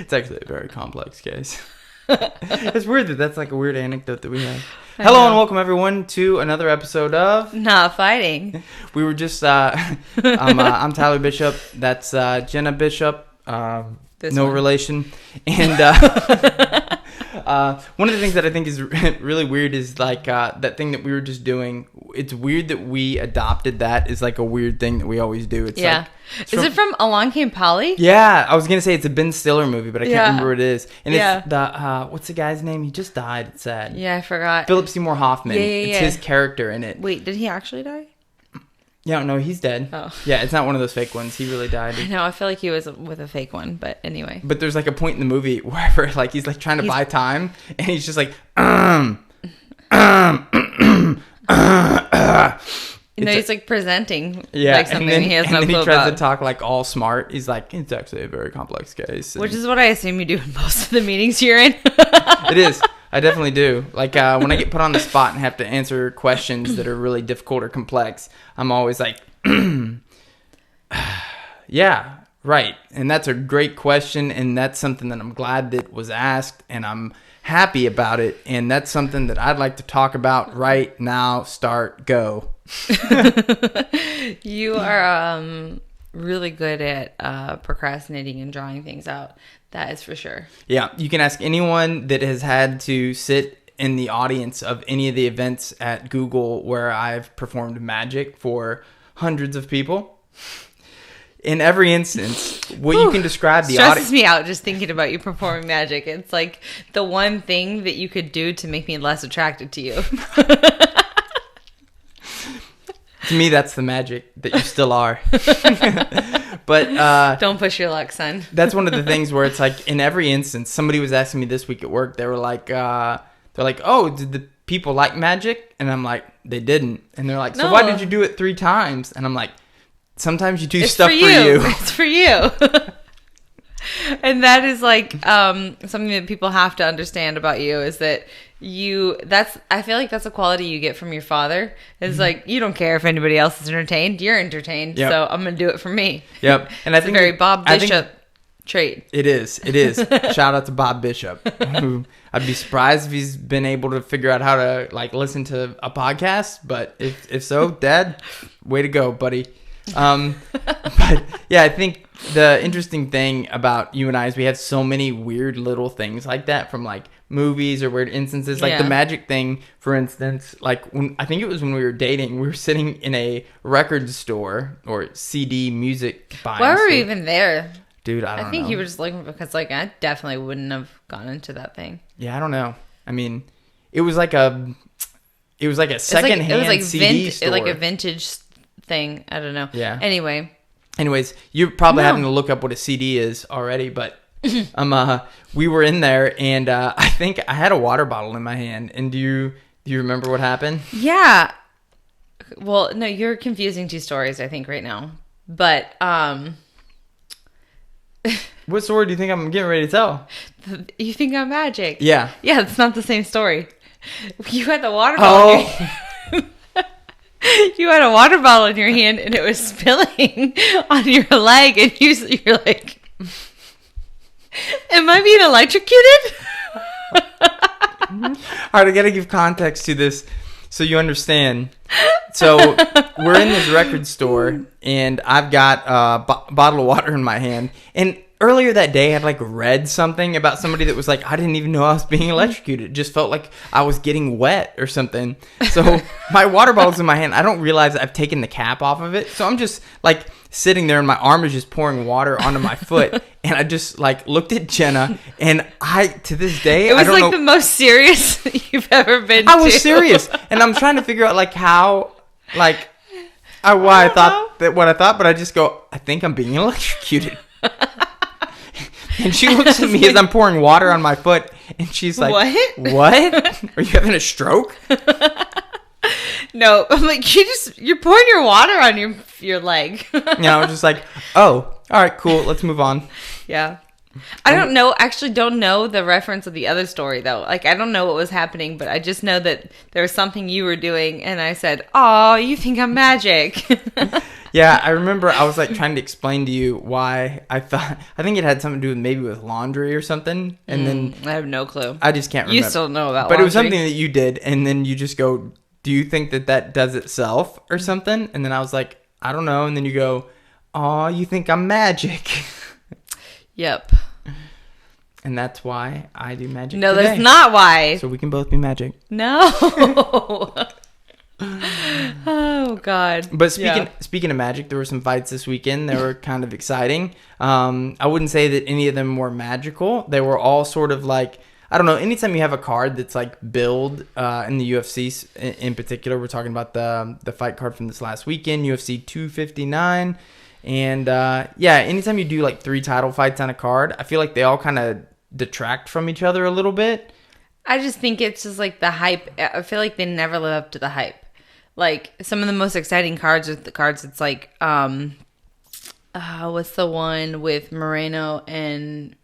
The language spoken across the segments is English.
It's actually a very complex case. It's weird that's like a weird anecdote that we have. Hello and welcome everyone to another episode of Not Fighting. We were just I'm Tyler Bishop. That's Jena Bishop. No relation. And one of the things that I think is really weird is like that thing that we were just doing. It's weird that we adopted that as like a weird thing that we always do. It's like, is it from Along Came Polly? Yeah, I was gonna say it's a Ben Stiller movie, but I can't remember what it is. And it's the what's the guy's name? He just died. It's sad. Yeah, I forgot. Philip Seymour Hoffman. It's his character in it. Wait, did he actually die? Yeah, no, he's dead. Oh. Yeah, it's not one of those fake ones. He really died. I know, I feel like he was with a fake one, but anyway. But there's like a point in the movie where like he's like trying to buy time, and he's just like, he's like presenting like something then, he has no clue about. And then he tries to talk like all smart. He's like, it's actually a very complex case. Which is what I assume you do in most of the meetings you're in. It is. I definitely do. Like when I get put on the spot and have to answer questions that are really difficult or complex, I'm always like, yeah, right. And that's a great question. And that's something that I'm glad that was asked, and I'm happy about it. And that's something that I'd like to talk about right now. Start, go. You are really good at procrastinating and drawing things out. That is for sure. Yeah, you can ask anyone that has had to sit in the audience of any of the events at Google where I've performed magic for hundreds of people. In every instance, what you can describe the audience... Stresses me out just thinking about you performing magic. It's like the one thing that you could do to make me less attracted to you. To me, that's the magic that you still are. But don't push your luck, son. That's one of the things where it's like in every instance, somebody was asking me this week at work. They were like, "Oh, did the people like magic?" And I'm like, "They didn't." And they're like, "So why did you do it 3 times?" And I'm like, "Sometimes you do stuff for you. It's for you." And that is like something that people have to understand about you is that I feel like that's a quality you get from your father. It's like, you don't care if anybody else is entertained. You're entertained. Yep. So I'm going to do it for me. Yep. And I think a very Bob Bishop trait. It is. Shout out to Bob Bishop. Who I'd be surprised if he's been able to figure out how to like listen to a podcast. But if so, Dad, way to go, buddy. But yeah, I think the interesting thing about you and I is we have so many weird little things like that from like movies or weird instances, like the magic thing, for instance. Like I think it was when we were dating, we were sitting in a record store or CD music buying. Why were we even there? Dude, I don't know. I think you were just looking because like I definitely wouldn't have gone into that thing. Yeah, I don't know. I mean, it was like a secondhand CD store. It was like a vintage thing. I don't know. Yeah. Anyways, you're probably having to look up what a CD is already, but we were in there, and I think I had a water bottle in my hand. And do you remember what happened? Yeah. Well, no, you're confusing 2 stories, I think, right now. But what story do you think I'm getting ready to tell? You think I'm magic? Yeah. Yeah, it's not the same story. You had the water bottle. You had a water bottle in your hand and it was spilling on your leg, and you're like, am I being electrocuted? All right, I gotta give context to this so you understand. So we're in this record store and I've got a bottle of water in my hand, and earlier that day I had like read something about somebody that was like, I didn't even know I was being electrocuted. It just felt like I was getting wet or something. So my water bottle's in my hand. I don't realize I've taken the cap off of it. So I'm just like sitting there and my arm is just pouring water onto my foot. And I just like looked at Jena, and to this day, it was like the most serious you've ever been. I was serious. And I'm trying to figure out like how, like why I thought that what I thought, but I just go, I think I'm being electrocuted. And she looks at me as I'm pouring water on my foot, and she's like, What? Are you having a stroke? No, I'm like, you're pouring your water on your leg. I was just like, oh, all right, cool, let's move on. Yeah. I don't know. Actually, don't know the reference of the other story though. Like, I don't know what was happening, but I just know that there was something you were doing, and I said, "Oh, you think I'm magic?" Yeah, I remember I was like trying to explain to you why I think it had something to do with maybe with laundry or something, and then I have no clue. I just can't remember. You still know about but laundry. It was something that you did, and then you just go, "Do you think that does itself or something?" And then I was like, "I don't know," and then you go, "Oh, you think I'm magic?" Yep. And that's why I do magic. No, today. that's not why. So we can both be magic. No. Oh God. But speaking of magic, there were some fights this weekend. They were kind of exciting. I wouldn't say that any of them were magical. They were all sort of like, I don't know. Anytime you have a card that's like billed in the UFC in particular, we're talking about the fight card from this last weekend, UFC 259. And anytime you do like 3 title fights on a card, I feel like they all kind of detract from each other a little bit. I just think it's just like the hype. I feel like they never live up to the hype. Like, some of the most exciting cards are the cards it's like, what's the one with Moreno and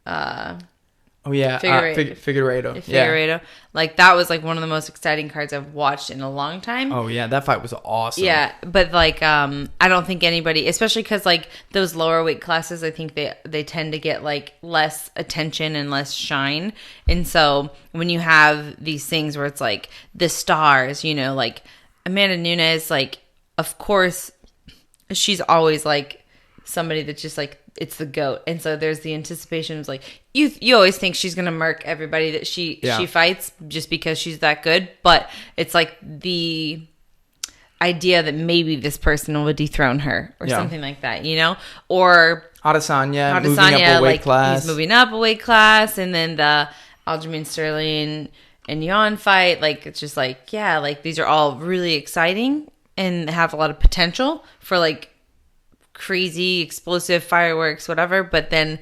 Figueiredo. Figueiredo. Yeah. Like, that was like one of the most exciting cards I've watched in a long time. Oh yeah, that fight was awesome. Yeah, but like I don't think anybody, especially because like those lower weight classes, I think they tend to get like less attention and less shine. And so when you have these things where it's like the stars, you know, like Amanda Nunes, like, of course she's always like somebody that's just like, it's the GOAT. And so there's the anticipation of like, you always think she's going to murk everybody that she fights just because she's that good. But it's like the idea that maybe this person will dethrone her or something like that, you know? Or Adesanya moving up a weight class. He's moving up a weight class. And then the Aljamain Sterling and Jan fight, like, it's just like, yeah, like these are all really exciting and have a lot of potential for like crazy explosive fireworks, whatever. But then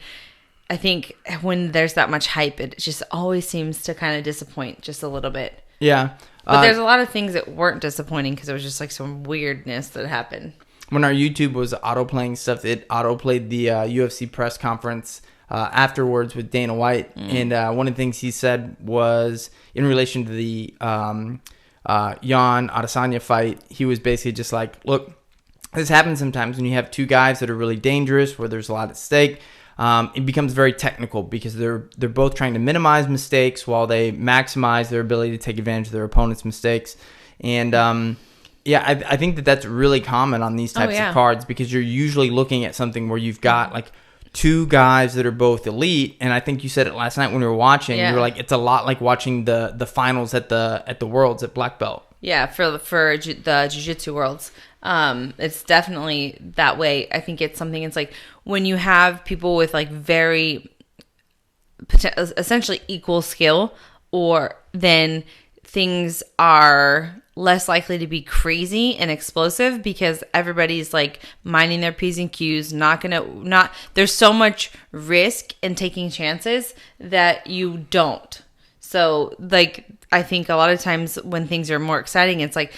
I think when there's that much hype, it just always seems to kind of disappoint just a little bit. Yeah. But there's a lot of things that weren't disappointing because it was just like some weirdness that happened. When our YouTube was auto-playing stuff, it auto-played the UFC press conference afterwards with Dana White. And one of the things he said was in relation to the Jan Adesanya fight, he was basically just like, look, this happens sometimes when you have 2 guys that are really dangerous, where there's a lot at stake. It becomes very technical because they're both trying to minimize mistakes while they maximize their ability to take advantage of their opponent's mistakes. And I think that's really common on these types of cards because you're usually looking at something where you've got like 2 guys that are both elite. And I think you said it last night when we were watching. You were like, it's a lot like watching the finals at the Worlds at Black Belt. Yeah, for the Jiu-Jitsu Worlds. It's definitely that way. I think it's something, it's like when you have people with like very essentially equal skill, or then things are less likely to be crazy and explosive because everybody's like minding their P's and Q's, there's so much risk in taking chances that you don't. So like, I think a lot of times when things are more exciting, it's like,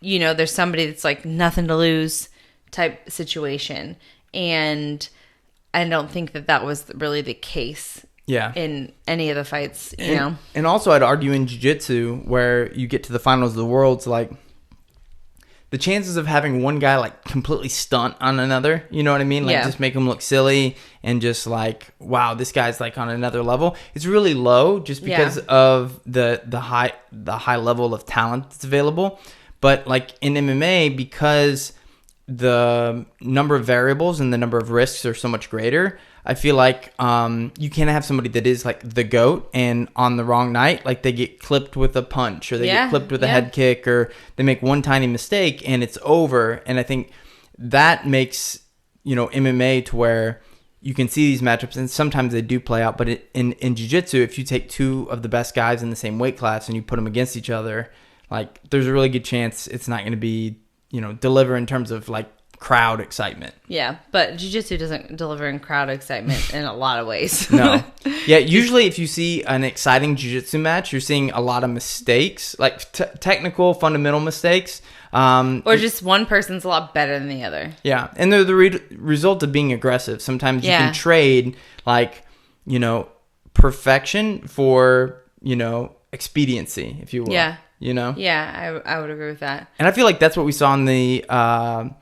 you know, there's somebody that's like nothing to lose type situation. And I don't think that was really the case in any of the fights, you know. And also I'd argue in jiu-jitsu where you get to the finals of the worlds, like the chances of having one guy like completely stunt on another, you know what I mean? Like just make him look silly and just like, wow, this guy's like on another level. It's really low just because of the high level of talent that's available. But like in MMA, because the number of variables and the number of risks are so much greater, I feel like you can't have somebody that is like the GOAT and on the wrong night, like they get clipped with a punch or they get clipped with a head kick or they make one tiny mistake and it's over. And I think that makes, you know, MMA to where you can see these matchups and sometimes they do play out. But in jiu-jitsu, if you take 2 of the best guys in the same weight class and you put them against each other, like there's a really good chance it's not going to be, you know, deliver in terms of like crowd excitement. Yeah, but jiu-jitsu doesn't deliver in crowd excitement in a lot of ways. No. Yeah, usually if you see an exciting jiu-jitsu match, you're seeing a lot of mistakes, like technical, fundamental mistakes. Or just one person's a lot better than the other. Yeah, and they're the result of being aggressive. Sometimes you can trade like perfection for, expediency, if you will. Yeah. Yeah, I would agree with that. And I feel like that's what we saw in the Aljamain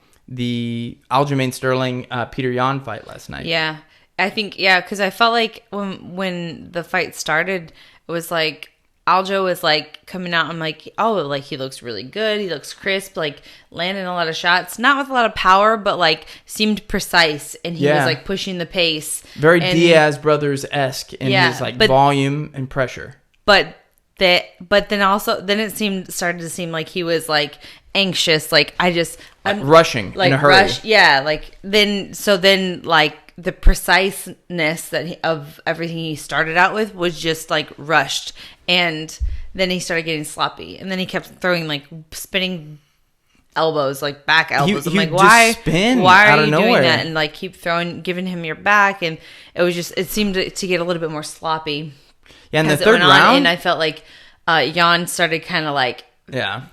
Sterling Peter Yan fight last night. Yeah. I think, because I felt like when the fight started, it was like Aljo was like coming out. I'm like, oh, like he looks really good. He looks crisp, like landing a lot of shots, not with a lot of power, but like seemed precise. And he was like pushing the pace. Very Diaz Brothers-esque in his volume and pressure. But then it started to seem like he was like anxious. Like I'm rushing in a hurry. Then like the preciseness of everything he started out with was just like rushed, and then he started getting sloppy, and then he kept throwing like spinning elbows, like back elbows. I'm like, why are you doing that? And like keep giving him your back, and it seemed to get a little bit more sloppy. Yeah, in the third round, and I felt like Jan started kind of like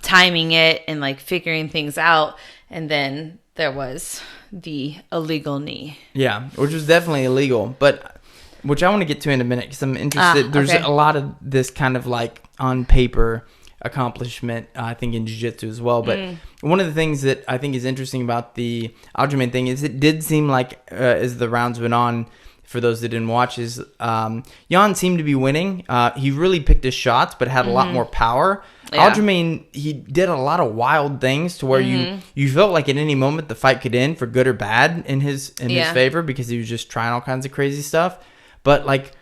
timing it and like figuring things out, and then there was the illegal knee. Yeah, which was definitely illegal, but which I want to get to in a minute because I'm interested. There's a lot of this kind of like on paper accomplishment, I think, in jiu-jitsu as well. But one of the things that I think is interesting about the Aljamain thing is it did seem like as the rounds went on, for those that didn't watch, is Jan seemed to be winning. He really picked his shots, but had a lot more power. Yeah. Aljamain, he did a lot of wild things to where you felt like at any moment the fight could end for good or bad in his favor, because he was just trying all kinds of crazy stuff. But like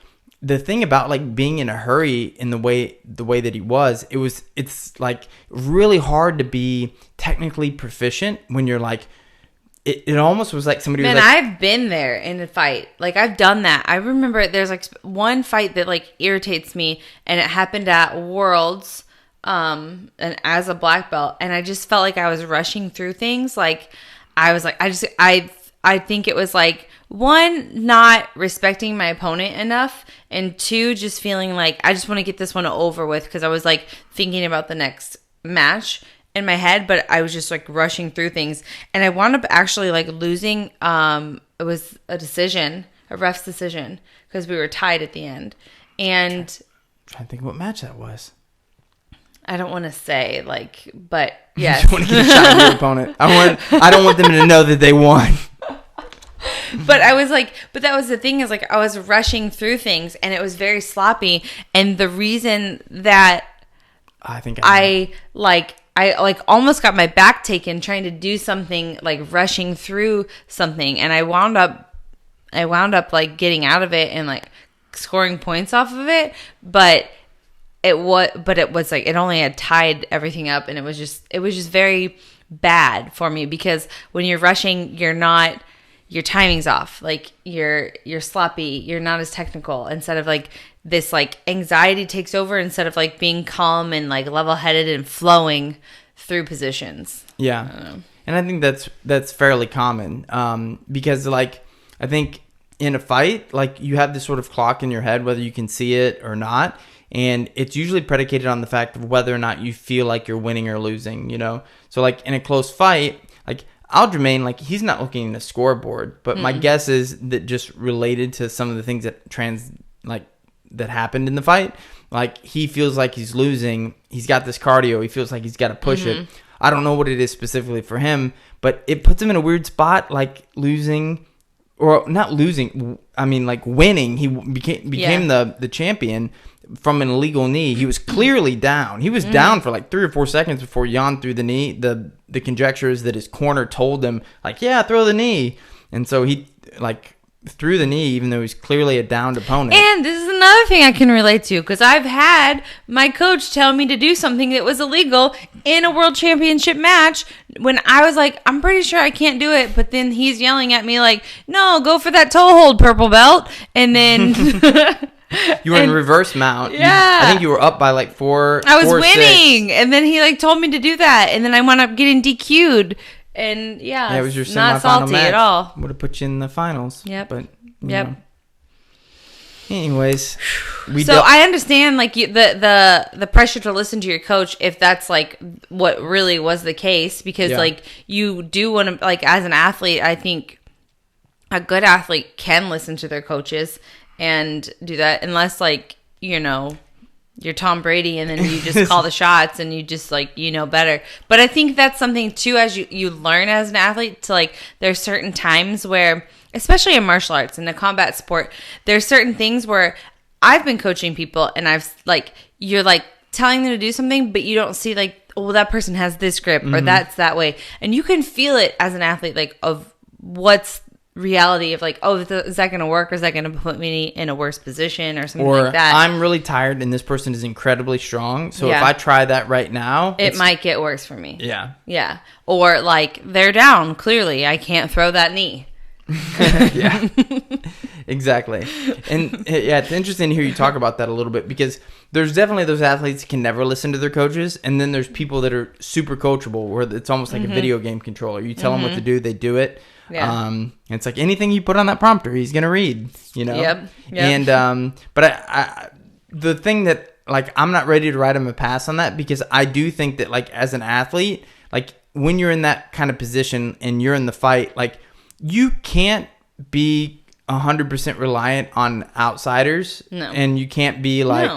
the thing about like being in a hurry in the way that he was, it's like really hard to be technically proficient when you're like. It almost was like somebody was like... I've been there in a fight. Like, I've done that. I remember there's, like, one fight that, like, irritates me, and it happened at Worlds, and as a black belt, and I just felt like I was rushing through things. Like, I was like, I think it was, like, one, not respecting my opponent enough, and two, just feeling like I just want to get this one over with, because I was, like, thinking about the next match in my head, but I was just like rushing through things, and I wound up actually like losing. It was a ref's decision, because we were tied at the end. And I'm trying to think what match that was. I don't want to say, like, but yes. You want to get a shot at your opponent. I don't want them to know that they won. But I was like, but that was the thing, is like I was rushing through things, and it was very sloppy. And the reason that I almost got my back taken trying to do something, like rushing through something, and I wound up like getting out of it and like scoring points off of it, but it was like it only had tied everything up, and it was just very bad for me, because when you're rushing, your timing's off, like you're sloppy, you're not as technical, instead of like this like anxiety takes over instead of like being calm and like level-headed and flowing through positions. Yeah. And I think that's fairly common, because like I think in a fight, like you have this sort of clock in your head, whether you can see it or not, and it's usually predicated on the fact of whether or not you feel like you're winning or losing, So like in a close fight, like Aljamain, like he's not looking at a scoreboard, but my guess is that just related to some of the things that happened in the fight, like he feels like he's losing. He's got this cardio. He feels like he's got to push it. I don't know what it is specifically for him, but it puts him in a weird spot, like losing, or not losing. I mean, like winning. He became the champion from an illegal knee. He was clearly down. He was down for like 3 or 4 seconds before Jan threw the knee. The conjecture is that his corner told him, like, yeah, throw the knee. And so he like threw the knee, even though he's clearly a downed opponent. And this is another thing I can relate to, because I've had my coach tell me to do something that was illegal in a world championship match when I was like, I'm pretty sure I can't do it. But then he's yelling at me like, no, go for that toe hold, purple belt. And then... You were in reverse mount. Yeah. I think you were up by like 4. I was winning. 6. And then he like told me to do that. And then I wound up getting DQ'd. And it was your not salty match. At all. Would have put you in the finals. Yep. But yep. Anyways, I understand like the pressure to listen to your coach if that's like what really was the case, because like you do want to, like as an athlete, I think a good athlete can listen to their coaches and do that unless like, you know, you're Tom Brady and then you just call the shots and you just like, you know better. But I think that's something too, as you learn as an athlete, to like, there's certain times where, especially in martial arts and a combat sport, there's certain things where I've been coaching people and I've like, you're like telling them to do something, but you don't see like, oh, that person has this grip or that's that way. And you can feel it as an athlete, like of what's reality of like, oh, is that going to work, or is that going to put me in a worse position or something like that? I'm really tired and this person is incredibly strong, so if I try that right now, it might get worse for me. Yeah. Or like, they're down, clearly I can't throw that knee. Yeah. Exactly. And yeah, it's interesting to hear you talk about that a little bit, because there's definitely those athletes that can never listen to their coaches, and then there's people that are super coachable, where it's almost like a video game controller. You tell them what to do, they do it. Yeah. It's like anything you put on that prompter, he's gonna read, you know. Yep. And but I the thing that, like, I'm not ready to write him a pass on that, because I do think that, like, as an athlete, like when you're in that kind of position and you're in the fight, like, you can't be 100% reliant on outsiders. No. And you can't be like,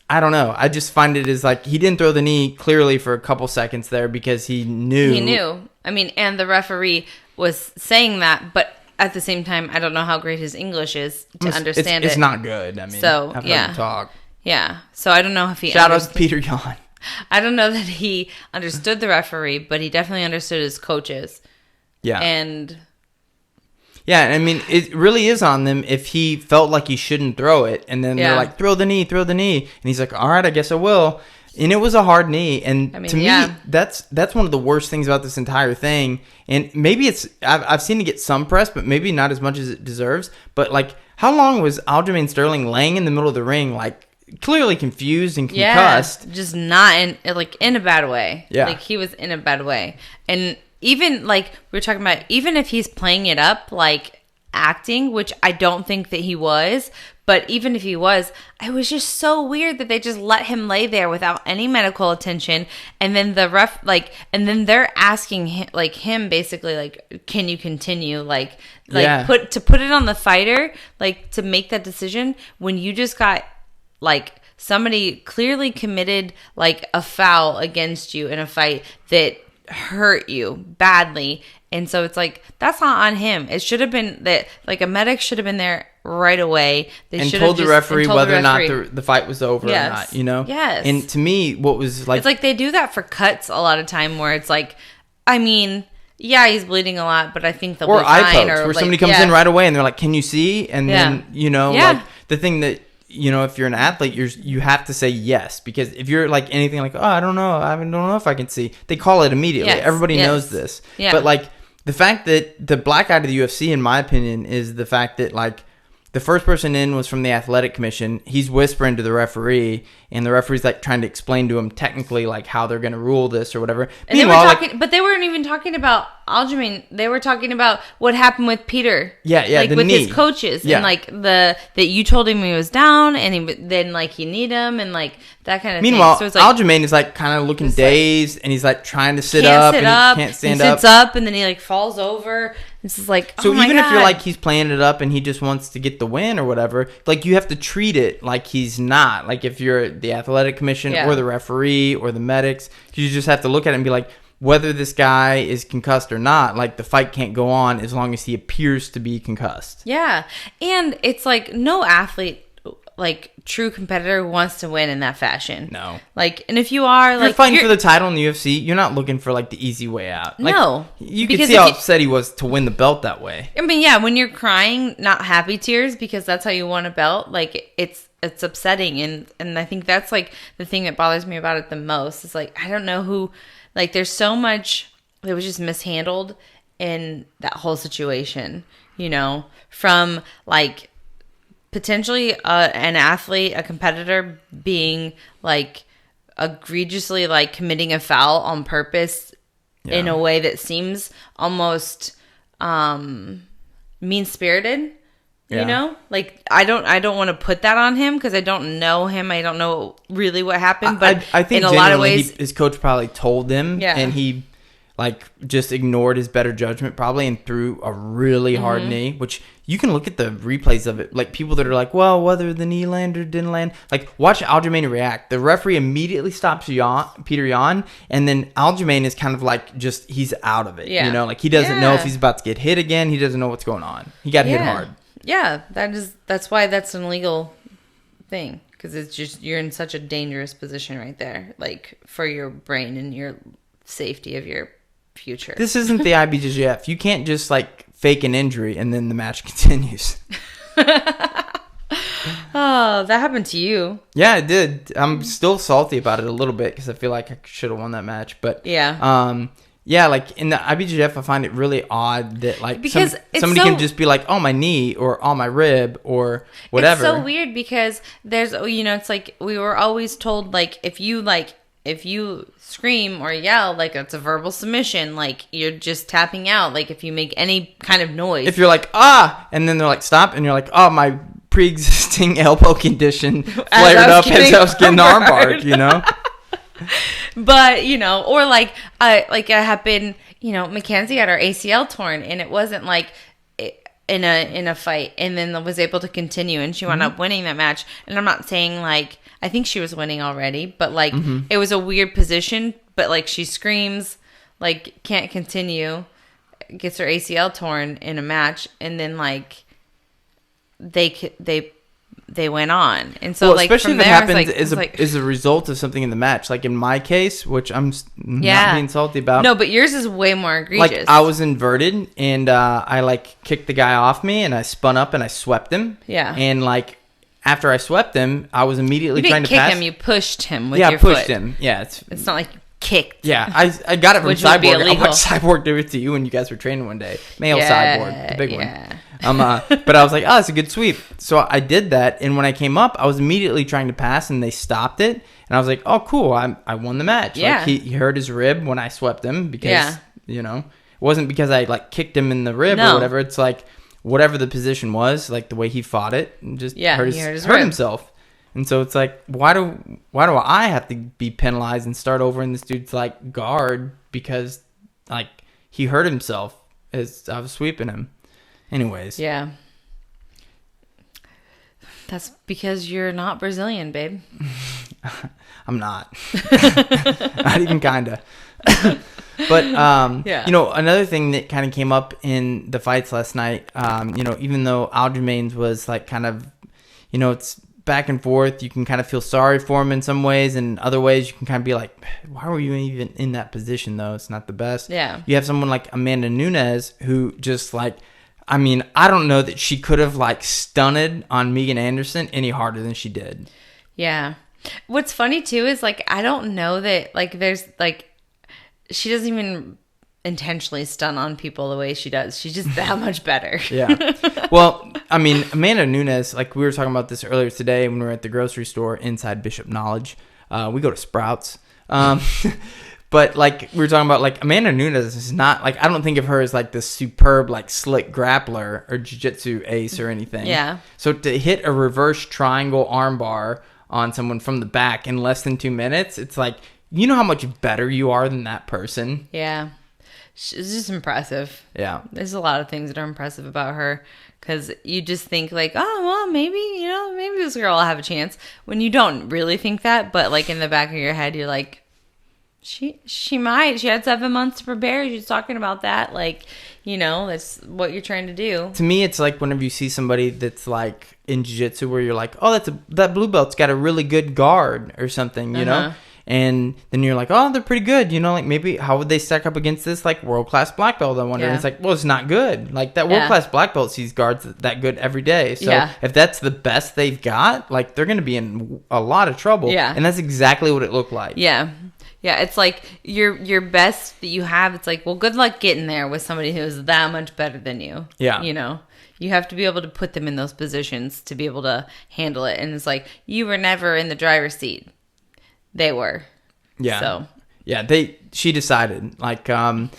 I don't know. I just find it as like, he didn't throw the knee clearly for a couple seconds there because he knew. He knew. I mean, and the referee was saying that, but at the same time, I don't know how great his English is to understand it. It's not good. I mean, so, I've heard him talk. Yeah. So I don't know if he... Shout out to Peter Yan. I don't know that he understood the referee, but he definitely understood his coaches. Yeah. And... Yeah, I mean, it really is on them if he felt like he shouldn't throw it. And then they're like, throw the knee. And he's like, all right, I guess I will. And it was a hard knee. And to me, that's one of the worst things about this entire thing. And maybe I've seen it get some press, but maybe not as much as it deserves. But, like, how long was Aljamain Sterling laying in the middle of the ring, like, clearly confused and concussed? Yeah, just not in a bad way. Yeah. Like, he was in a bad way. And even, like, we were talking about, even if he's playing it up, like, acting, which I don't think that he was, but even if he was, it was just so weird that they just let him lay there without any medical attention, and then the ref, like, and then they're asking him, like, him basically, like, can you continue, like put it on the fighter, like, to make that decision when you just got, like, somebody clearly committed, like, a foul against you in a fight that hurt you badly. And so it's like, that's not on him. It should have been that, like, a medic should have been there right away. They and told the referee whether or not the fight was over or not, you know? Yes. And to me, what was like... It's like they do that for cuts a lot of time, where it's like, I mean, yeah, he's bleeding a lot, but I think they'll be eye fine. Pokes, or where like, somebody comes in right away and they're like, can you see? And then, you know, like, the thing that, you know, if you're an athlete, you have to say yes, because if you're like anything like, oh, I don't know if I can see, they call it immediately. Yes. Everybody knows this. Yeah. But like the fact that the black eye to the UFC, in my opinion, is the fact that, like, the first person in was from the athletic commission. He's whispering to the referee, and the referee's like trying to explain to him technically, like, how they're going to rule this or whatever. And meanwhile, they were talking, but they weren't even talking about Aljamain. They were talking about what happened with Peter. Yeah, like the with knee. His coaches, and like that you told him he was down, and then like you need him, and like that kind of Meanwhile, thing. So it's like, Aljamain is like kind of looking dazed, and he's like trying to sit up, and he can't stand up. He sits up, and then he like falls over. This is like, so oh my even God. if you're like, he's playing it up and he just wants to get the win or whatever, like, you have to treat it like he's not. Like, if you're the athletic commission or the referee or the medics, you just have to look at it and be like, whether this guy is concussed or not, like, the fight can't go on as long as he appears to be concussed. Yeah. And it's like, no athlete, like, true competitor wants to win in that fashion. No. Like, and if you are, like, you're fighting for the title in the UFC, you're not looking for, like, the easy way out. Like, no. You can see how upset he was to win the belt that way. I mean, yeah, when you're crying, not happy tears, because that's how you won a belt, like, it's upsetting. And I think that's, like, the thing that bothers me about it the most. Is, like, I don't know who, like, there's so much that was just mishandled in that whole situation, you know, from, like, potentially an athlete, a competitor being, like, egregiously, like, committing a foul on purpose in a way that seems almost mean-spirited. You know, like, I don't want to put that on him because I don't know him. I don't know really what happened, but I think in a lot of ways, his coach probably told him, and he like just ignored his better judgment probably and threw a really hard knee, which you can look at the replays of it. Like people that are like, well, whether the knee landed or didn't land, like watch Aljamain react. The referee immediately stops Peter Yan, and then Aljamain is kind of like just, he's out of it. Yeah. You know, like he doesn't know if he's about to get hit again. He doesn't know what's going on. He got hit hard. Yeah, that's why that's an illegal thing, because it's just, you're in such a dangerous position right there, like for your brain and your safety of your future. This isn't the IBJJF. You can't just like fake an injury and then the match continues. Oh, that happened to you. Yeah, it did. I'm still salty about it a little bit because I feel like I should have won that match. But yeah, like in the IBJJF, I find it really odd that like because somebody can just be like, oh, my knee or oh, my rib or whatever. It's so weird because there's, you know, it's like we were always told like if you scream or yell, like that's a verbal submission, like you're just tapping out, like if you make any kind of noise. If you're like, ah, and then they're like, stop, and you're like, oh, my pre-existing elbow condition flared up as I was getting armbarred, you know? But, you know, or like it happened, you know, Mackenzie got her ACL torn and it wasn't like in a fight and then was able to continue and she wound up winning that match. And I'm not saying like, I think she was winning already, but like it was a weird position, but like she screams, like can't continue, gets her ACL torn in a match, and then like they went on. And so like especially from if it there, happens is a result of something in the match. Like in my case, which I'm not being salty about. No, but yours is way more egregious. Like I was inverted and I like kicked the guy off me and I spun up and I swept him. Yeah. And like after I swept him, I was immediately trying to pass. You didn't kick him, you pushed him with your foot. Yeah, I pushed him. Yeah, it's not like you kicked. Yeah, I got it from Which would be Cyborg. I illegal. watched Cyborg do it to you when you guys were training one day. Male Cyborg, the big one. But I was like, oh, it's a good sweep. So I did that, and when I came up, I was immediately trying to pass, and they stopped it. And I was like, oh, cool, I won the match. Yeah. Like, he hurt his rib when I swept him because, you know, it wasn't because I, like, kicked him in the rib or whatever. It's like, whatever the position was, like, the way he fought it, and just hurt himself. And so it's like, why do I have to be penalized and start over in this dude's, like, guard because, like, he hurt himself as I was sweeping him. Anyways. Yeah. That's because you're not Brazilian, babe. I'm not. Not even kinda. But, you know, another thing that kind of came up in the fights last night, you know, even though Aljamain's was like kind of, you know, it's back and forth. You can kind of feel sorry for him in some ways, and in other ways you can kind of be like, why were you even in that position though? It's not the best. Yeah. You have someone like Amanda Nunes who just like, I mean, I don't know that she could have like stunted on Megan Anderson any harder than she did. Yeah. What's funny too is like, I don't know that like there's like, she doesn't even intentionally stun on people the way she does. She's just that much better. Yeah. Well, I mean, Amanda Nunes, like we were talking about this earlier today when we were at the grocery store inside Bishop Knowledge. We go to Sprouts. But like we were talking about, like Amanda Nunes is not like, I don't think of her as like this superb, like slick grappler or jiu-jitsu ace or anything. Yeah. So to hit a reverse triangle armbar on someone from the back in less than 2 minutes, it's like, you know how much better you are than that person. Yeah. It's just impressive. Yeah. There's a lot of things that are impressive about her because you just think like, oh, well, maybe, you know, maybe this girl will have a chance when you don't really think that. But like in the back of your head, you're like, she might. She had 7 months to prepare. She's talking about that. Like, you know, that's what you're trying to do. To me, it's like whenever you see somebody that's like in jiu-jitsu where you're like, oh, that blue belt's got a really good guard or something, you know? And then you're like, oh, they're pretty good. You know, like maybe how would they stack up against this like world-class black belt? I wonder. And it's like, well, it's not good. Like that world-class black belt sees guards that good every day. So if that's the best they've got, like they're going to be in a lot of trouble. Yeah. And that's exactly what it looked like. Yeah. Yeah, it's like your best that you have. It's like, well, good luck getting there with somebody who is that much better than you. Yeah. You know, you have to be able to put them in those positions to be able to handle it. And it's like, you were never in the driver's seat. They were. Yeah. So. Yeah, she decided. Like, and,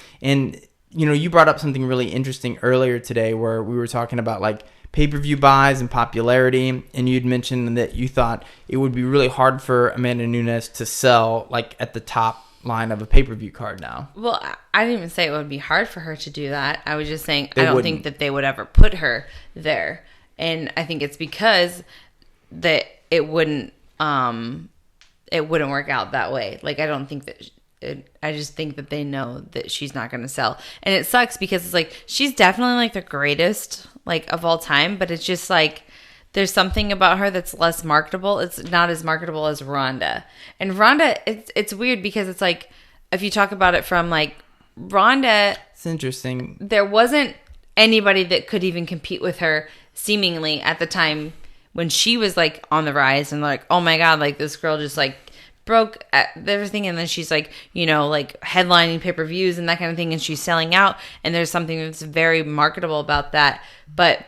you know, you brought up something really interesting earlier today where we were talking about, like, pay-per-view buys and popularity, and you'd mentioned that you thought it would be really hard for Amanda Nunes to sell like at the top line of a pay-per-view card now. Well, I didn't even say it would be hard for her to do that. I was just saying They I don't wouldn't. think that they would ever put her there. And I think it's because that it wouldn't work out that way. Like, I don't think that I just think that they know that she's not going to sell. And it sucks because it's like she's definitely like the greatest like of all time, but it's just like there's something about her that's less marketable. It's not as marketable as Ronda. And Ronda, it's weird because it's like if you talk about it from like Ronda, It's interesting. there wasn't anybody that could even compete with her seemingly at the time when she was like on the rise and like, oh my God, like this girl just like broke everything. And then she's like, you know, like headlining pay-per-views and that kind of thing. And she's selling out. And there's something that's very marketable about that. But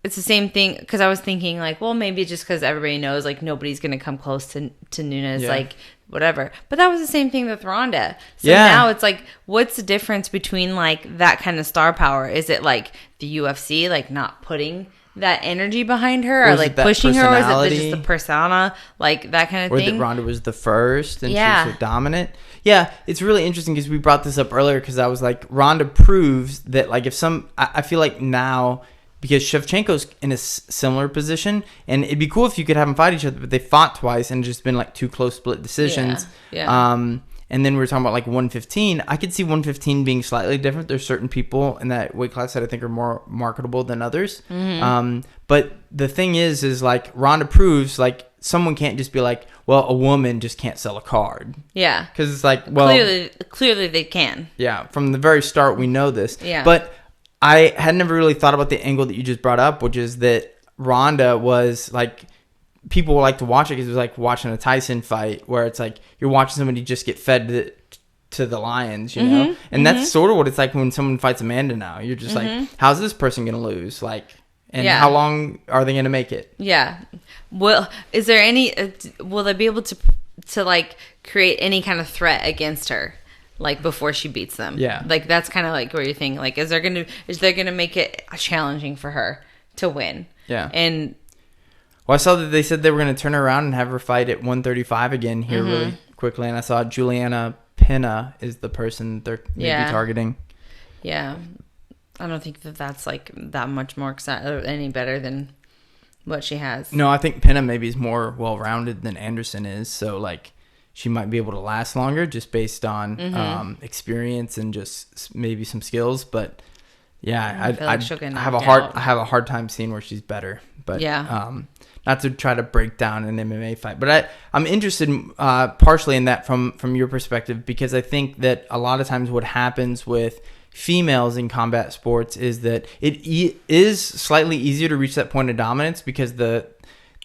it's the same thing because I was thinking like, well, maybe just because everybody knows like nobody's going to come close to Nunes, like whatever. But that was the same thing with Ronda. So now it's like, what's the difference between like that kind of star power? Is it like the UFC, like not putting that energy behind her or like pushing her, or is it just the persona, like that kind of thing? Or that Ronda was the first and she was so dominant. Yeah, it's really interesting because we brought this up earlier because I was like, Ronda proves that like if I feel like now, because Shevchenko's in a similar position, and it'd be cool if you could have them fight each other, but they fought twice and just been like two close split decisions. And then we were talking about like 115. I could see 115 being slightly different. There's certain people in that weight class that I think are more marketable than others. But the thing is like Ronda proves like someone can't just be like, well, a woman just can't sell a card. Yeah. Because it's like, well, clearly they can. Yeah. From the very start, we know this. Yeah. But I had never really thought about the angle that you just brought up, which is that Ronda was like, people like to watch it because it was like watching a Tyson fight where it's like you're watching somebody just get fed to the lions, you know? And that's sort of what it's like when someone fights Amanda now. You're just like, how's this person going to lose? Like, and how long are they going to make it? Yeah. Well, is there any, will they be able to like create any kind of threat against her? Like before she beats them. Yeah. Like that's kind of like where you think like, is they going to make it challenging for her to win? Yeah. And well, I saw that they said they were going to turn her around and have her fight at 135 again here really quickly. And I saw Juliana Pena is the person they're maybe targeting. Yeah. I don't think that's like that much more or any better than what she has. No, I think Pena maybe is more well-rounded than Anderson is. So like she might be able to last longer just based on experience and just maybe some skills. But yeah, I have a hard time seeing where she's better. But not to try to break down an MMA fight, but I'm interested partially in that from your perspective, because I think that a lot of times what happens with females in combat sports is that it is slightly easier to reach that point of dominance because the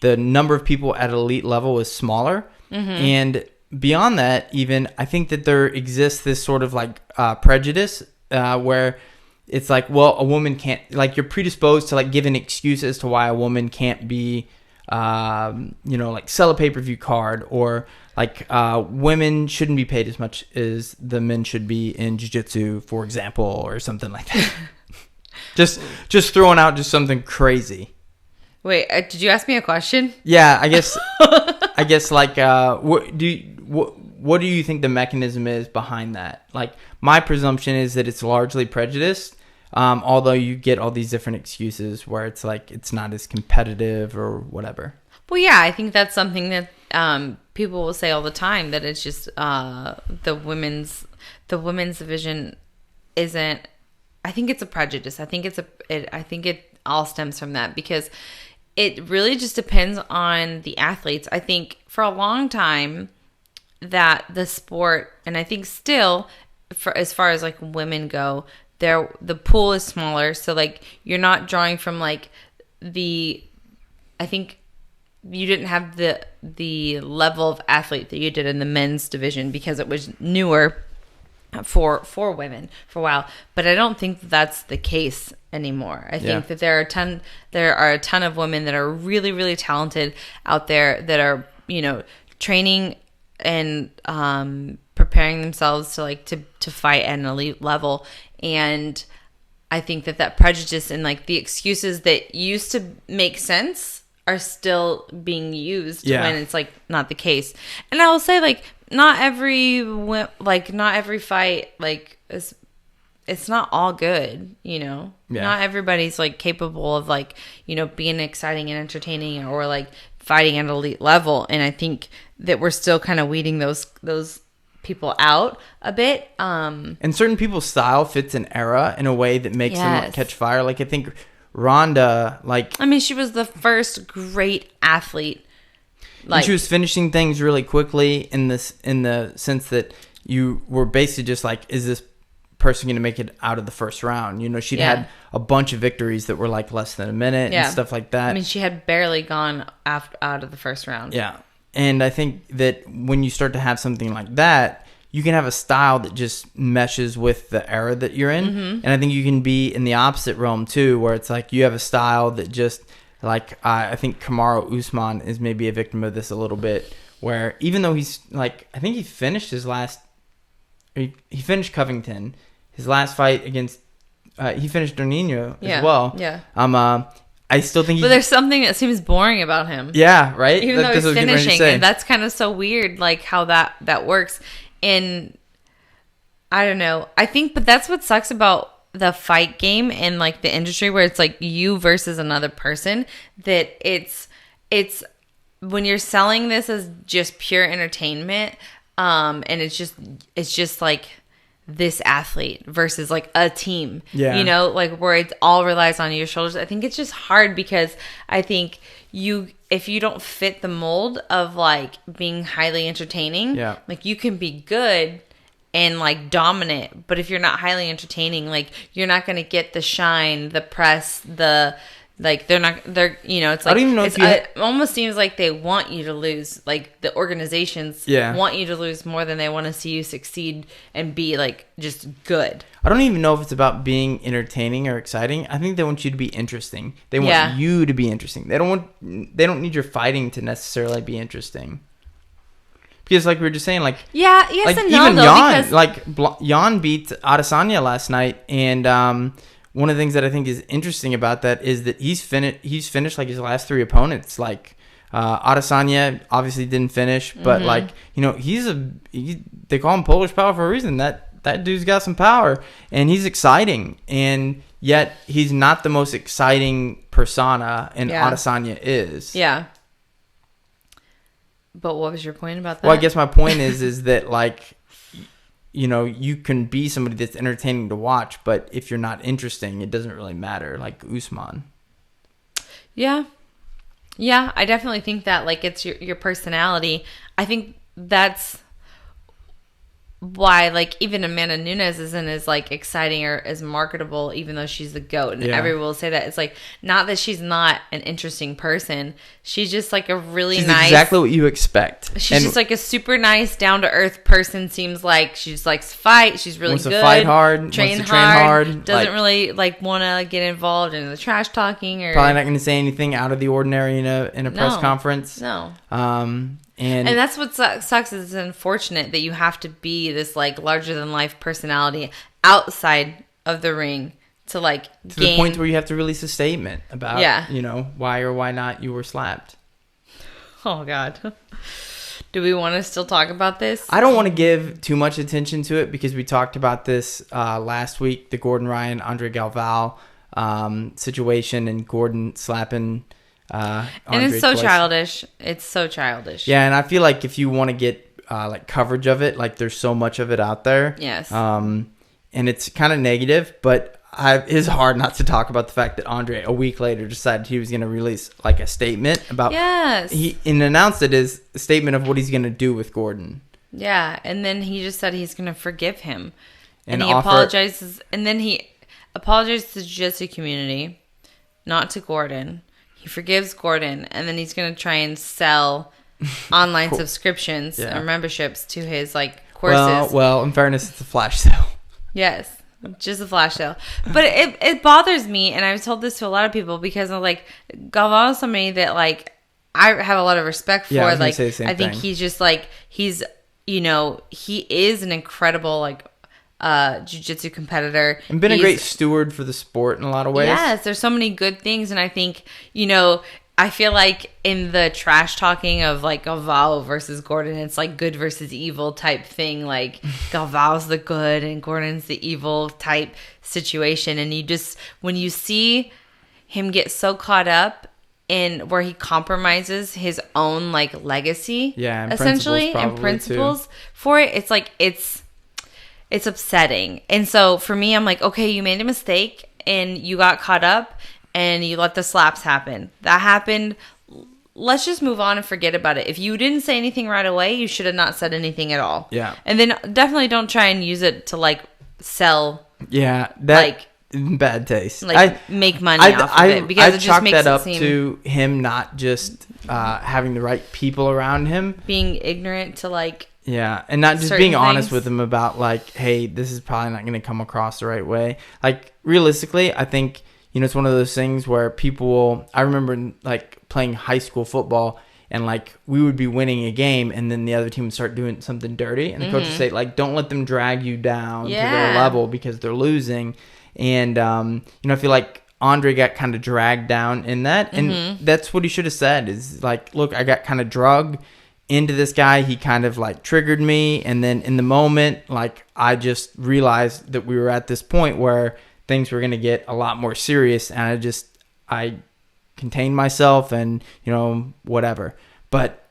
number of people at elite level is smaller. And beyond that, even I think that there exists this sort of like prejudice where it's like, well, a woman can't, like, you're predisposed to like giving excuses as to why a woman can't be like sell a pay-per-view card, or like women shouldn't be paid as much as the men should be in jiu-jitsu, for example, or something like that. just throwing out just something crazy. Wait, did you ask me a question? Yeah, I guess like what do you think the mechanism is behind that? Like, my presumption is that it's largely prejudiced. Although you get all these different excuses where it's like it's not as competitive or whatever. Well, yeah, I think that's something that people will say all the time, that it's just the women's division isn't. I think it's a prejudice. I think it all stems from that, because it really just depends on the athletes. I think for a long time that the sport, and I think still, for as far as like women go, the pool is smaller, so like you're not drawing from like I think you didn't have the level of athlete that you did in the men's division because it was newer for women for a while. But I don't think that's the case anymore. I think that there are a ton of women that are really, really talented out there that are, training and preparing themselves to fight at an elite level. And I think that prejudice and like the excuses that used to make sense are still being used when it's like not the case. And I will say, like, not every fight like is. It's not all good, you know. Yeah. Not everybody's like capable of like, you know, being exciting and entertaining or like fighting at an elite level. And I think that we're still kind of weeding those people out a bit. And certain people's style fits an era in a way that makes them like, catch fire. Like I think Ronda, like I mean, she was the first great athlete. Like, and she was finishing things really quickly in the sense that you were basically just like, is this person going to make it out of the first round? You know, she'd had a bunch of victories that were like less than a minute and stuff like that. I mean, she had barely gone out of the first round. Yeah. And I think that when you start to have something like that, you can have a style that just meshes with the era that you're in. Mm-hmm. And I think you can be in the opposite realm too, where it's like you have a style that just like, I think Kamaru Usman is maybe a victim of this a little bit, where even though he's like, I think he finished he finished Covington. His last fight against, he finished Donino as well. Yeah. I still think but there's something that seems boring about him. Yeah, right? Even though he's finishing. And that's kind of so weird, like how that works. And I don't know. I think, but that's what sucks about the fight game and like the industry where it's like you versus another person, that it's when you're selling this as just pure entertainment, and it's just like this athlete versus like a team, you know, like where it all relies on your shoulders. I think it's just hard because I think if you don't fit the mold of like being highly entertaining, like you can be good and like dominant, but if you're not highly entertaining, like you're not going to get the shine, the press, like they're you know, it's like I don't even know it almost seems like they want you to lose, like the organizations want you to lose more than they want to see you succeed and be like just good. I don't even know if it's about being entertaining or exciting. I think they want you to be interesting. They want you to be interesting. They don't need your fighting to necessarily be interesting. Because like we were just saying, like yes like and no, even though, Jan, like Jan beat Adesanya last night, and one of the things that I think is interesting about that is that he's finished like his last 3 opponents. Like Adesanya obviously didn't finish, but like, you know, they call him Polish power for a reason. That dude's got some power and he's exciting, and yet he's not the most exciting persona, and Adesanya is. Yeah. But what was your point about that? Well, I guess my point is that like, you know, you can be somebody that's entertaining to watch, but if you're not interesting, it doesn't really matter, like Usman. Yeah, I definitely think that, like, it's your personality. I think that's why, like, even Amanda Nunes isn't as, like, exciting or as marketable, even though she's the GOAT. And everyone will say that. It's, like, not that she's not an interesting person. She's just, like, a really she's nice... exactly what you expect. She's just, like, a super nice, down-to-earth person. Seems like she just likes to fight. She's really wants good. To fight hard. Train hard. Doesn't really, like, want to get involved in the trash talking. Or probably not going to say anything out of the ordinary in a press conference. No. And that's what sucks is it's unfortunate that you have to be this like larger than life personality outside of the ring to like to the point where you have to release a statement about you know, why or why not you were slapped. Oh God. Do we want to still talk about this? I don't want to give too much attention to it because we talked about this last week, the Gordon Ryan Andre Galvao situation, and Gordon slapping and it's so childish. It's so childish. Yeah, and I feel like if you want to get like coverage of it, like there's so much of it out there. Yes. And it's kind of negative, but it's hard not to talk about the fact that Andre a week later decided he was going to release like a statement about. Yes. And announced it as a statement of what he's going to do with Gordon. Yeah, and then he just said he's going to forgive him, and he apologizes, and then he apologizes to the jiu-jitsu community, not to Gordon. He forgives Gordon, and then he's going to try and sell online subscriptions or memberships to his like courses. Well, in fairness, it's a flash sale. Yes, just a flash sale. But it bothers me, and I've told this to a lot of people because I'm like, Galvao is somebody that like I have a lot of respect for. Like, I think he's just like he's, you know, he is an incredible like jiu-jitsu competitor and been a great steward for the sport in a lot of ways. Yes, there's so many good things, and I think, you know, I feel like in the trash talking of like Galvao versus Gordon, it's like good versus evil type thing. Like Galvao's the good and Gordon's the evil type situation. And you just, when you see him get so caught up in where he compromises his own like legacy, and essentially, and principles for it, it's like, it's upsetting. And so for me, I'm like, okay, you made a mistake and you got caught up. And you let the slaps happen. That happened. Let's just move on and forget about it. If you didn't say anything right away, you should have not said anything at all. Yeah. And then definitely don't try and use it to like sell. Yeah, that bad taste. Like make money off of it, because it just makes that up seem to him not just having the right people around him, being ignorant to like. Yeah, and not just being honest with him about like, hey, this is probably not going to come across the right way. Like realistically, I think. It's one of those things where people will, I remember like playing high school football and like we would be winning a game and then the other team would start doing something dirty and the coach would say like, don't let them drag you down to their level because they're losing. And, I feel like Andre got kind of dragged down in that. And that's what he should have said is like, look, I got kind of drugged into this guy. He kind of like triggered me. And then in the moment, like I just realized that we were at this point where things were going to get a lot more serious, and I contained myself and, whatever. But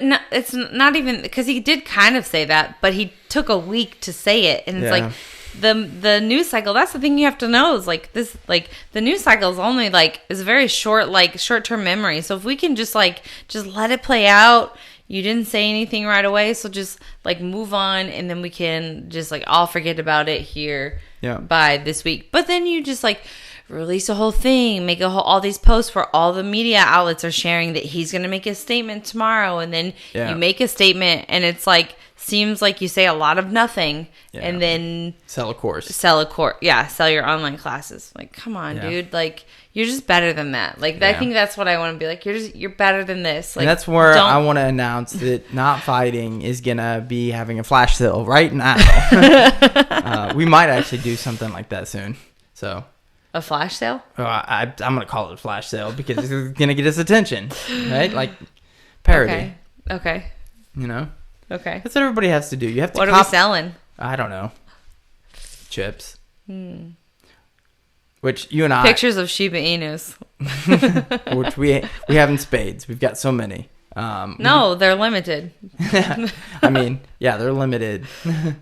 no, it's not even, because he did kind of say that, but he took a week to say it. And it's like the news cycle, that's the thing you have to know is like this, like the news cycle is only like, is very short, like short-term memory. So if we can just let it play out. You didn't say anything right away, so just like move on, and then we can just like all forget about it here by this week. But then you just like release a whole thing, make all these posts where all the media outlets are sharing that he's going to make a statement tomorrow, and then you make a statement, and it's like seems like you say a lot of nothing, and then sell a course, sell your online classes. Like, come on, dude, like. You're just better than that. Like, I think that's what I want to be like. You're better than this. Like, and that's where I want to announce that Not Fighting is going to be having a flash sale right now. We might actually do something like that soon. So a flash sale? I'm going to call it a flash sale because it's going to get us attention, right? Like parody. Okay. Okay. That's what everybody has to do. You have to. What are we selling? I don't know. Chips. Which you and I... Pictures of Shiba Inus. Which we have in spades. We've got so many. No, they're limited. I mean, they're limited.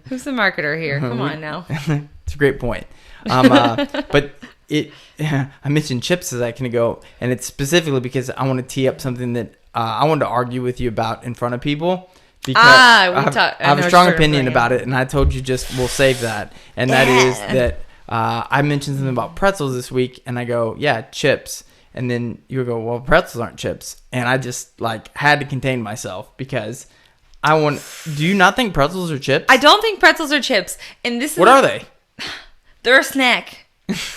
Who's the marketer here? Come on now. It's a great point. But I mentioned chips a second ago, and it's specifically because I want to tee up something that I wanted to argue with you about in front of people. Because I have a strong opinion about it, and I told you we'll save that. And that is that... I mentioned something about pretzels this week, and I go, chips. And then you go, well, pretzels aren't chips. And I just, had to contain myself because do you not think pretzels are chips? I don't think pretzels are chips. And what are they? They're a snack.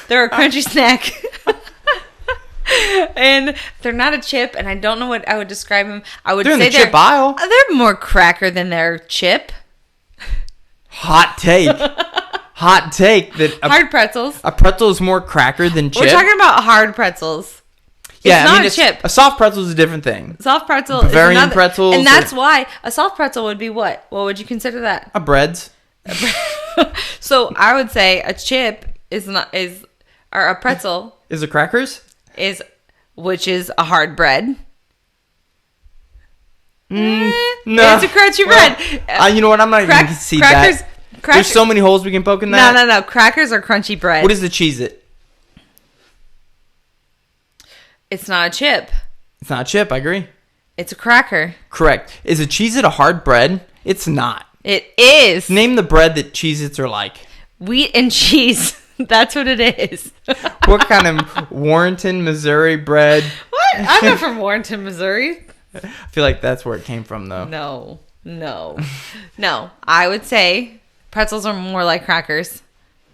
They're a crunchy snack. And they're not a chip, and I don't know what I would describe them. I would say in the chip aisle. They're more cracker than they're chip. Hot take. Hot take that hard pretzels. A pretzel is more cracker than chip. We're talking about hard pretzels. It's not a chip. A soft pretzel is a different thing. Soft pretzel Bavarian is pretzels. And that's why a soft pretzel would be what? What would you consider that? A breads. So I would say a chip or a pretzel is a crackers? Which is a hard bread. No. It's a crunchy bread. You know what? I'm not even going to concede that. There's so many holes we can poke in that. No. Crackers are crunchy bread. What is the Cheez-It? It's not a chip. It's not a chip, I agree. It's a cracker. Correct. Is a Cheez-It a hard bread? It's not. It is. Name the bread that Cheez-Its are like. Wheat and cheese. That's what it is. What kind of Warrenton, Missouri bread? What? I'm not from Warrenton, Missouri. I feel like that's where it came from, though. No. I would say pretzels are more like crackers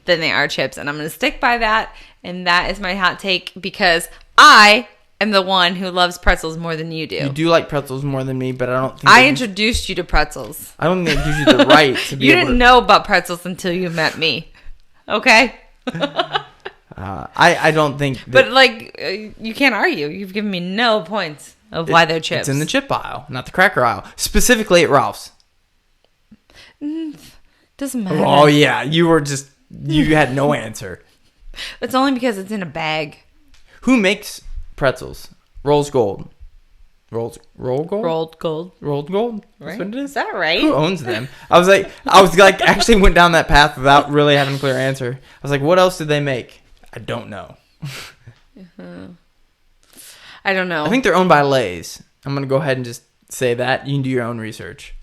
than they are chips. And I'm going to stick by that. And that is my hot take because I am the one who loves pretzels more than you do. You do like pretzels more than me, but I don't think... I introduced you to pretzels. I don't think it gives you the right to be You didn't know about pretzels until you met me. Okay? I don't think. But like, you can't argue. You've given me no points of why they're chips. It's in the chip aisle, not the cracker aisle. Specifically at Ralph's. Doesn't matter. Oh yeah, you had no answer. It's only because it's in a bag. Who makes pretzels? Rolls Gold. Roll Gold? Rolled gold. Rolled Gold? Right? That's what it is? Is that right? Who owns them? I was like, actually went down that path without really having a clear answer. I was like, what else did they make? I don't know. I don't know. I think they're owned by Lay's. I'm going to go ahead and just say that. You can do your own research.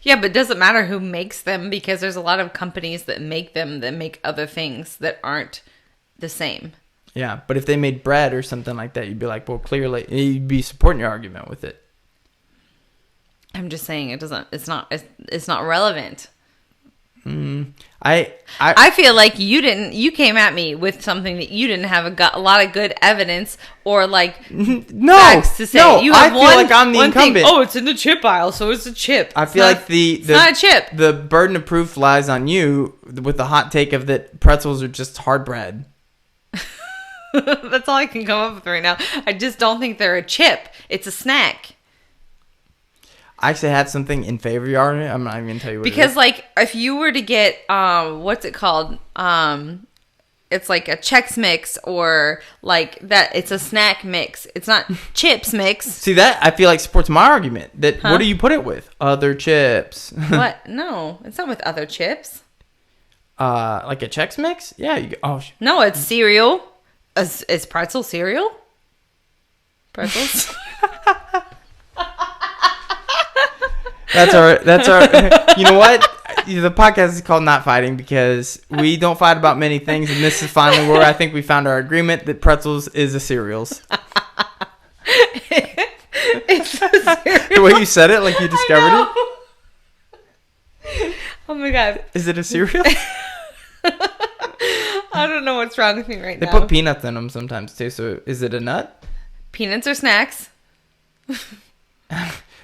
Yeah, but it doesn't matter who makes them because there's a lot of companies that make them that make other things that aren't the same. Yeah, but if they made bread or something like that, you'd be like, well, clearly, you'd be supporting your argument with it. I'm just saying it's not relevant. I feel like you came at me with something that you didn't have a lot of good evidence or like facts to say. No, you I have feel like I'm the incumbent. Oh, it's in the chip aisle, so it's a chip. I feel like it's not a chip. The burden of proof lies on you with the hot take of that pretzels are just hard bread. That's all I can come up with right now. I just don't think they're a chip. It's a snack. I actually have something in favor of your argument. I'm not even going to tell you what because, it is. like, if you were to get, what's it called? It's like a Chex Mix or like that. It's a snack mix. It's not chips mix. See, that I feel like supports my argument. That what do you put it with? Other chips. What? No, it's not with other chips. Like a Chex Mix? Yeah. No, it's cereal. Is pretzel cereal? Pretzels? That's our. You know what? The podcast is called Not Fighting because we don't fight about many things, and this is finally where I think we found our agreement that pretzels is a cereals. It's a cereal. The way you said it, like you discovered it. Oh my god! Is it a cereal? I don't know what's wrong with me right now. They put peanuts in them sometimes too. So is it a nut? Peanuts are snacks.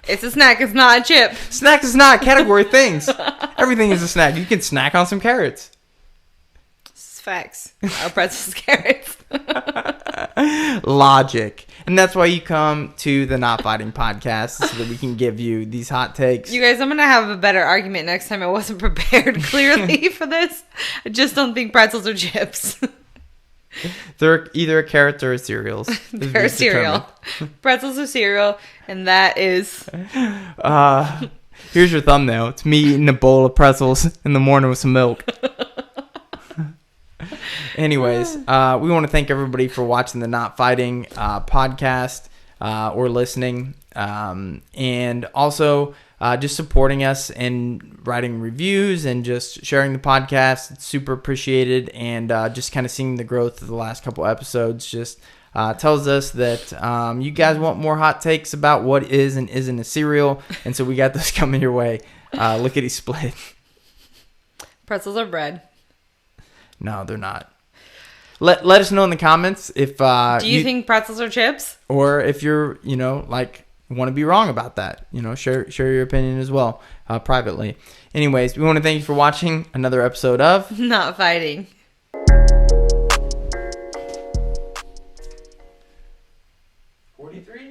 It's a snack. It's not a chip. Snack is not category things. Everything is a snack. You can snack on some carrots. This is facts. Our pretzels, carrots. Logic. And that's why you come to the Not Fighting podcast so that we can give you these hot takes. You guys, I'm going to have a better argument next time. I wasn't prepared clearly for this. I just don't think pretzels are chips. They're either a carrot or a cereals. They're a cereal. Pretzels are cereal, and that is... Here's your thumbnail. It's me eating a bowl of pretzels in the morning with some milk. Anyways, we want to thank everybody for watching the Not Fighting podcast or listening. And also just supporting us and writing reviews and just sharing the podcast. It's super appreciated. And just kind of seeing the growth of the last couple episodes just tells us that you guys want more hot takes about what is and isn't a cereal. And so we got those coming your way. Lickety split. Pretzels are bread. No, they're not. Let us know in the comments if do you think pretzels are chips, or if you're like want to be wrong about that. Share your opinion as well privately. Anyways, we want to thank you for watching another episode of Not Fighting.